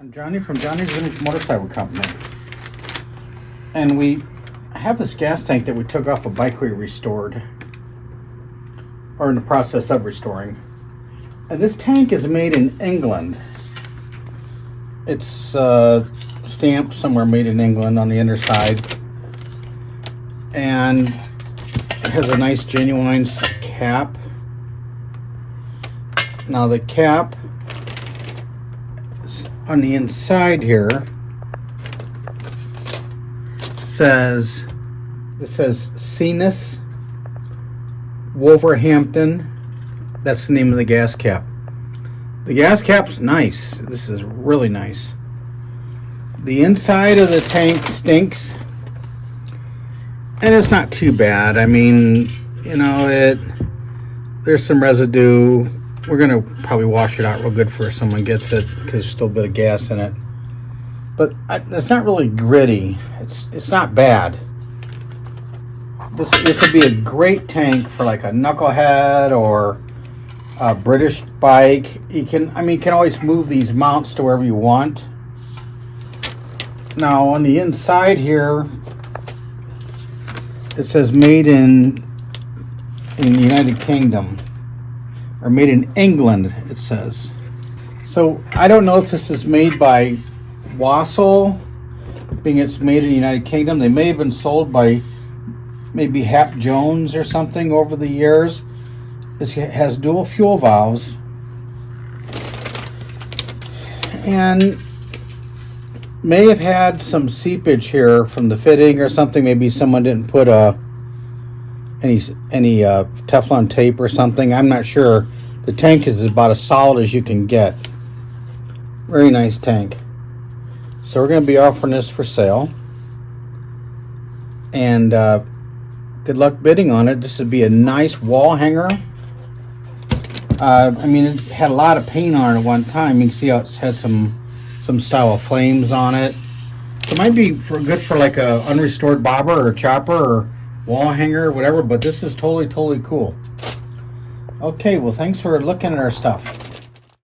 I'm Johnny from Johnny's Vintage Motorcycle Company, and we have this gas tank that we took off a bike we restored, or in the process of restoring. And this tank is made in England. It's stamped somewhere made in England on the underside, and it has a nice genuine cap. Now the cap on the inside here says, it says Ceaness WolverHampton. That's the name of the gas cap. The gas cap's nice. This is really nice. The inside of the tank stinks, and it's not too bad. I mean, you know, there's some residue. We're gonna probably wash it out real good before someone gets it, because there's still a bit of gas in it. But it's not really gritty. It's not bad. This would be a great tank for like a Knucklehead or a British bike. You can always move these mounts to wherever you want. Now on the inside here, it says made in the United Kingdom. Or made in England, it says. So I don't know if this is made by Wassel, being it's made in the United Kingdom. They may have been sold by maybe Hap Jones or something over the years. This has dual fuel valves, and may have had some seepage here from the fitting or something. Maybe someone didn't put any Teflon tape or something. I'm not sure. The tank is about as solid as you can get. Very nice tank. So we're going to be offering this for sale, and good luck bidding on it. This would be a nice wall hanger. I mean, it had a lot of paint on it at one time. You can see how it's had some style of flames on it. So it might be good for like a unrestored bobber or chopper or wall hanger or whatever, but this is totally cool. Okay, well, thanks for looking at our stuff.